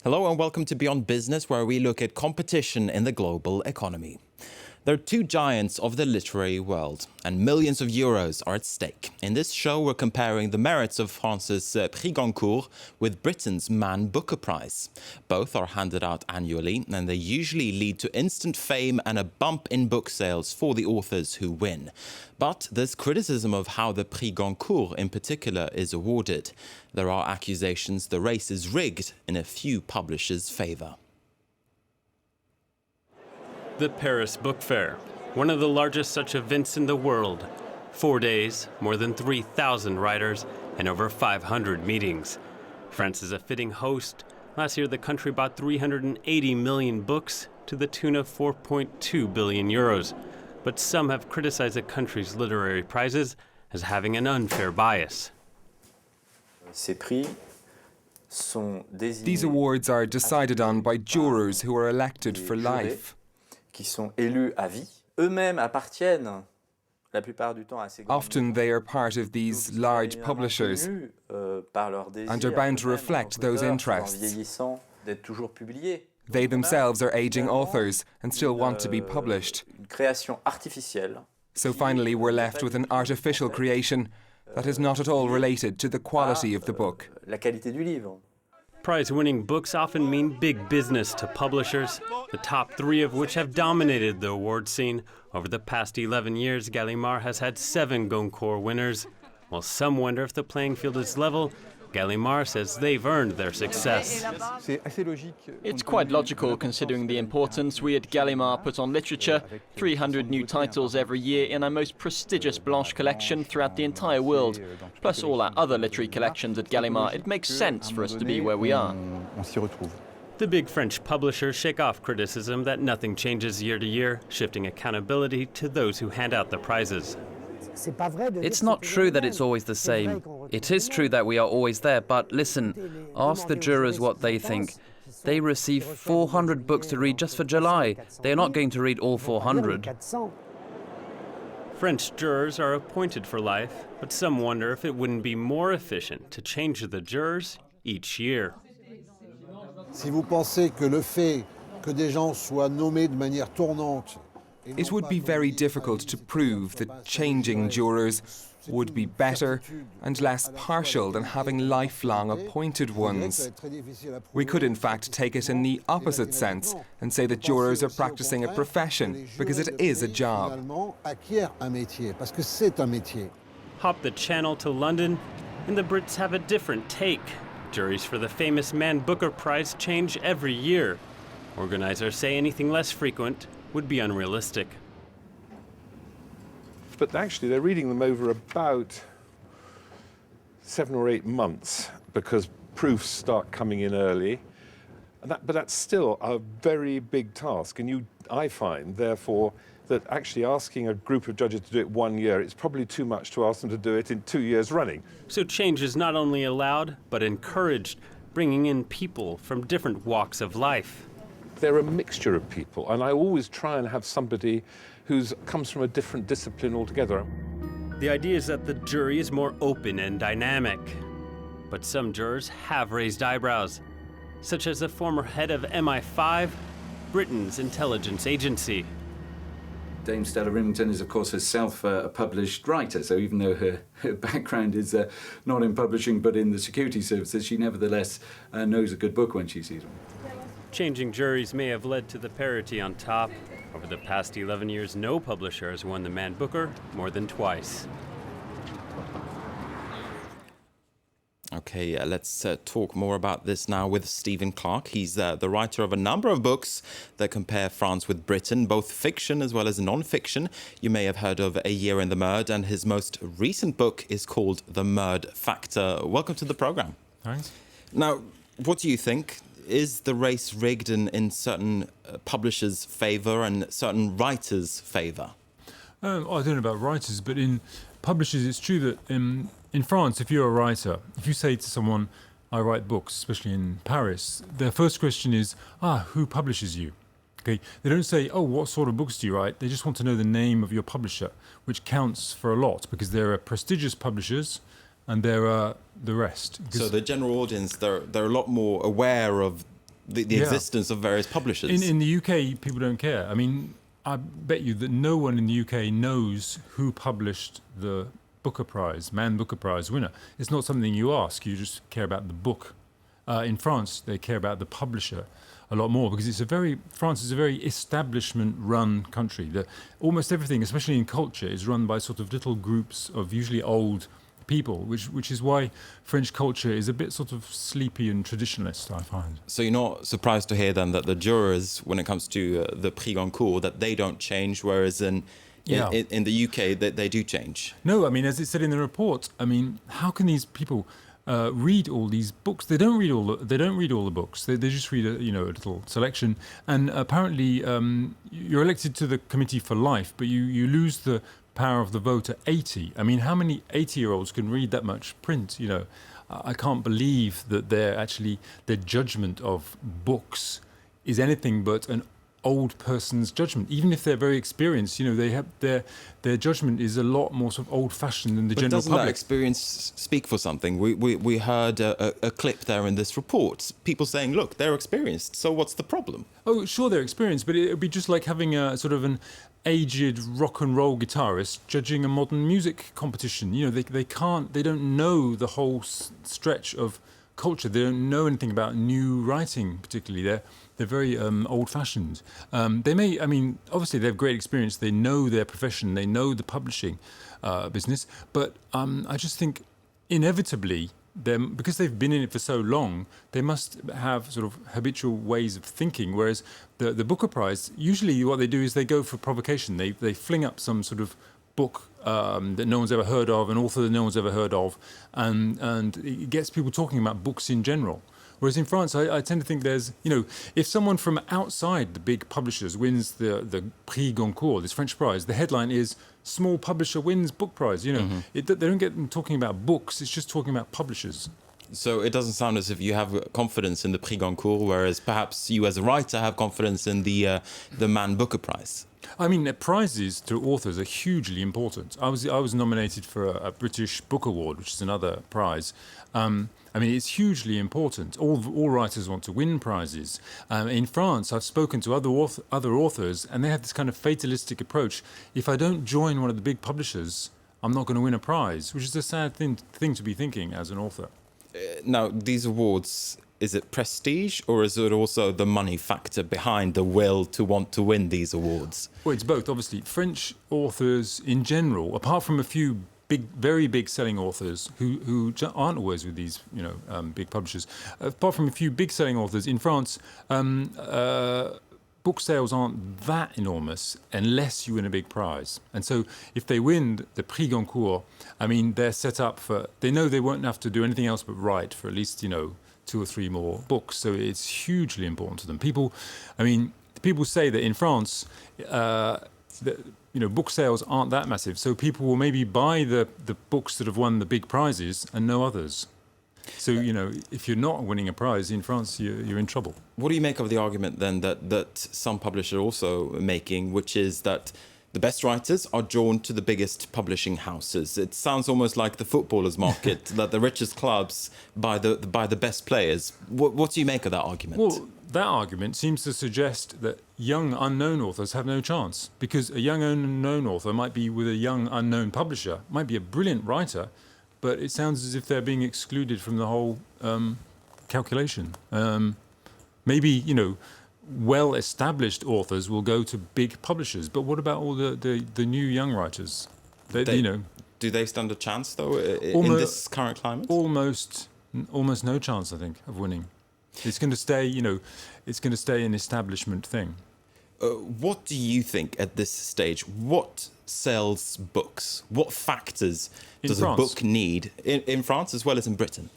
Hello and welcome to Beyond Business, where we look at competition in the global economy. There are two giants of the literary world, and millions of euros are at stake. In this show, we're comparing the merits of France's Prix Goncourt with Britain's Man Booker Prize. Both are handed out annually, and they usually lead to instant fame and a bump in book sales for the authors who win. But there's criticism of how the Prix Goncourt in particular is awarded. There are accusations the race is rigged in a few publishers' favour. The Paris Book Fair, one of the largest such events in the world. 4 days, more than 3,000 writers, and over 500 meetings. France is a fitting host. Last year, the country bought 380 million books to the tune of 4.2 billion euros. But some have criticized the country's literary prizes as having an unfair bias. These awards are decided on by jurors who are elected for life. Often they are part of these large publishers and are bound to reflect those interests. They themselves are aging authors and still want to be published. So finally we're left with an artificial creation that is not at all related to the quality of the book. Prize-winning books often mean big business to publishers, the top three of which have dominated the award scene. Over the past 11 years, Gallimard has had 7 Goncourt winners. While some wonder if the playing field is level, Gallimard says they've earned their success. It's quite logical considering the importance we at Gallimard put on literature, 300 new titles every year in our most prestigious Blanche collection throughout the entire world, plus all our other literary collections at Gallimard. It makes sense for us to be where we are. The big French publishers shake off criticism that nothing changes year to year, shifting accountability to those who hand out the prizes. It's not true that it's always the same. It is true that we are always there, but listen, ask the jurors what they think. They receive 400 books to read just for July. They are not going to read all 400. French jurors are appointed for life, but some wonder if it wouldn't be more efficient to change the jurors each year. Si vous pensez que le fait que des gens soient nommés de manière tournante. It would be very difficult to prove that changing jurors would be better and less partial than having lifelong appointed ones. We could in fact take it in the opposite sense and say that jurors are practicing a profession because it is a job. Hop the channel to London, and the Brits have a different take. Juries for the famous Man Booker Prize change every year. Organizers say anything less frequent would be unrealistic. But actually they're reading them over about 7 or 8 months because proofs start coming in early. But that's still a very big task. And I find, therefore, that actually asking a group of judges to do it 1 year, it's probably too much to ask them to do it in 2 years running. So change is not only allowed, but encouraged, bringing in people from different walks of life. They're a mixture of people, and I always try and have somebody who comes from a different discipline altogether. The idea is that the jury is more open and dynamic. But some jurors have raised eyebrows, such as the former head of MI5, Britain's intelligence agency. Dame Stella Rimington is, of course, herself a published writer, so even though her background is not in publishing but in the security services, she nevertheless knows a good book when she sees one. Changing juries may have led to the parity on top. Over the past 11 years, no publisher has won the Man Booker more than twice. Okay, let's talk more about this now with Stephen Clark. He's the writer of a number of books that compare France with Britain, both fiction as well as non-fiction. You may have heard of A Year in the Murd, and his most recent book is called The Murd Factor. Welcome to the programme. Thanks. Now, what do you think? Is the race rigged in certain publishers' favour and certain writers' favour? I don't know about writers, but in publishers, it's true that in France, if you're a writer, if you say to someone, I write books, especially in Paris, their first question is, who publishes you? Okay, they don't say, what sort of books do you write? They just want to know the name of your publisher, which counts for a lot because there are prestigious publishers and there are the rest. So the general audience, they're a lot more aware of the existence of various publishers. In the UK, people don't care. I mean, I bet you that no one in the UK knows who published the Booker Prize, Man Booker Prize winner. It's not something you ask. You just care about the book. In France, they care about the publisher a lot more because France is a very establishment-run country. Almost everything, especially in culture, is run by sort of little groups of usually old people, which is why French culture is a bit sort of sleepy and traditionalist, I find. So you're not surprised to hear then that the jurors, when it comes to the Prix Goncourt, that they don't change, whereas in the UK they do change? No, I mean, as it said in the report, I mean, how can these people read all these books? They don't read all the books. They just read a little selection. And apparently, you're elected to the committee for life, but you lose the power of the vote at 80. I mean, how many 80-year-olds can read that much print? I can't believe that their judgment of books is anything but an old person's judgment. Even if they're very experienced, they have their judgment is a lot more sort of old-fashioned than the general doesn't public. That experience speak for something? We heard a clip there in this report. People saying, "Look, they're experienced. So what's the problem?" Oh, sure, they're experienced, but it would be just like having a sort of an aged rock and roll guitarist judging a modern music competition. They don't know the whole stretch of culture. They don't know anything about new writing, particularly. They're very old-fashioned. Obviously they have great experience. They know their profession. They know the publishing business. But I just think inevitably, because they've been in it for so long, they must have sort of habitual ways of thinking. Whereas the Booker Prize, usually what they do is they go for provocation. They fling up some sort of book that no one's ever heard of, an author that no one's ever heard of, and it gets people talking about books in general. Whereas in France, I tend to think there's, if someone from outside the big publishers wins the Prix Goncourt, this French prize, the headline is "Small publisher wins book prize." They don't get them talking about books. It's just talking about publishers. So it doesn't sound as if you have confidence in the Prix Goncourt, whereas perhaps you as a writer have confidence in the Man Booker Prize. I mean, prizes to authors are hugely important. I was nominated for a British Book Award, which is another prize. It's hugely important. All writers want to win prizes. In France, I've spoken to other authors, and they have this kind of fatalistic approach. If I don't join one of the big publishers, I'm not going to win a prize, which is a sad thing to be thinking as an author. Now, these awards, is it prestige or is it also the money factor behind the will to want to win these awards? Well, it's both, obviously. French authors in general, apart from a few very big selling authors who aren't always with these big publishers, apart from a few big selling authors in France, book sales aren't that enormous unless you win a big prize. And so if they win the Prix Goncourt, they're set up for, they know they won't have to do anything else but write for at least 2 or 3 more books. So it's hugely important to them. People say that in France, book sales aren't that massive. So people will maybe buy the books that have won the big prizes and no others. So, if you're not winning a prize in France, you're in trouble. What do you make of the argument then that some publishers are also making, which is that the best writers are drawn to the biggest publishing houses? It sounds almost like the footballers' market, that the richest clubs buy the best players. What do you make of that argument? Well, that argument seems to suggest that young unknown authors have no chance, because a young unknown author might be with a young unknown publisher, might be a brilliant writer, but it sounds as if they're being excluded from the whole calculation. Maybe, well-established authors will go to big publishers, but what about all the new young writers? Do they stand a chance, though, in this current climate? Almost no chance, I think, of winning. It's going to stay, it's going to stay an establishment thing. What do you think at this stage? What sells books? What factors does a book need in France as well as in Britain?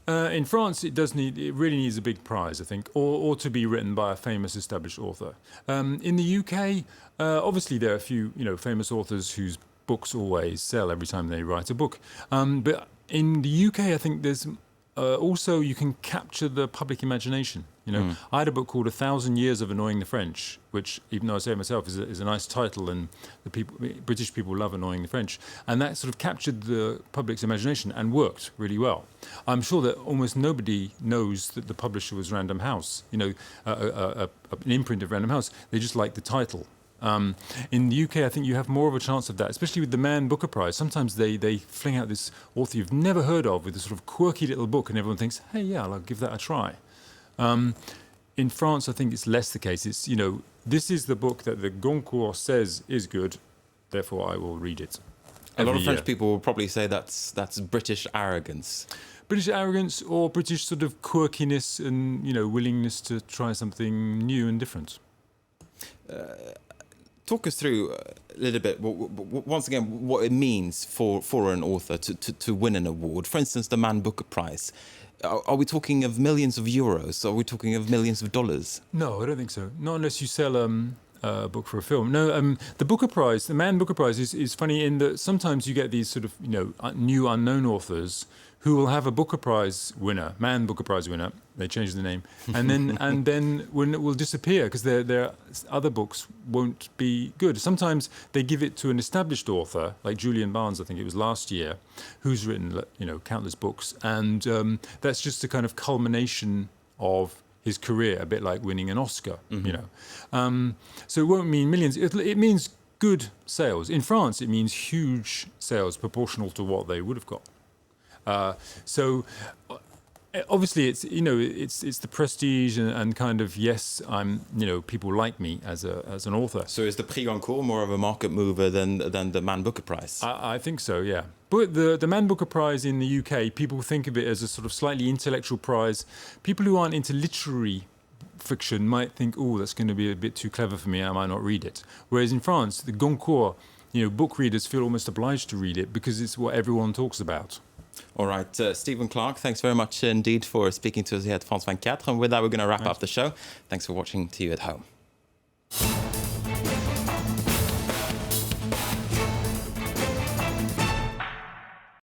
In France, it really needs a big prize, I think, or to be written by a famous established author. In the UK, obviously there are a few, famous authors whose books always sell every time they write a book. But in the UK, I think there's also you can capture the public imagination. You know, I had a book called 1,000 Years of Annoying the French, which, even though I say it myself, is a nice title, and British people love annoying the French, and that sort of captured the public's imagination and worked really well. I'm sure that almost nobody knows that the publisher was Random House. You know, an imprint of Random House. They just like the title. In the UK, I think you have more of a chance of that, especially with the Man Booker Prize. Sometimes they fling out this author you've never heard of with a sort of quirky little book, and everyone thinks, hey, yeah, I'll give that a try. In France, I think it's less the case. It's, you know, this is the book that the Goncourt says is good, therefore I will read it. A lot of French people will probably say that's British arrogance. British arrogance, or British sort of quirkiness and, you know, willingness to try something new and different. Talk us through a little bit, once again, what it means for an author to win an award. For instance, the Man Booker Prize. Are we talking of millions of euros? Are we talking of millions of dollars? No, I don't think so. Not unless you sell a book for a film. No, the Booker Prize, the Man Booker Prize is funny in that sometimes you get these sort of, you know, new unknown authors who will have a Booker Prize winner, Man Booker Prize winner. They changed the name, and then when it will disappear because their other books won't be good. Sometimes they give it to an established author like Julian Barnes, I think it was last year, who's written, you know, countless books, and that's just a kind of culmination of his career, a bit like winning an Oscar, you know. So it won't mean millions. It means good sales. In France, it means huge sales proportional to what they would have got. So obviously it's, you know, it's the prestige and kind of, yes, I'm, you know, people like me as an author. So is the Prix Goncourt more of a market mover than the Man Booker Prize? I think so, yeah. But the Man Booker Prize in the UK, people think of it as a sort of slightly intellectual prize. People who aren't into literary fiction might think, oh, that's going to be a bit too clever for me, I might not read it. Whereas in France, the Goncourt, you know, book readers feel almost obliged to read it because it's what everyone talks about. All right, Stephen Clark, thanks very much indeed for speaking to us here at France 24. And with that, we're going to wrap up the show. Thanks for watching to you at home.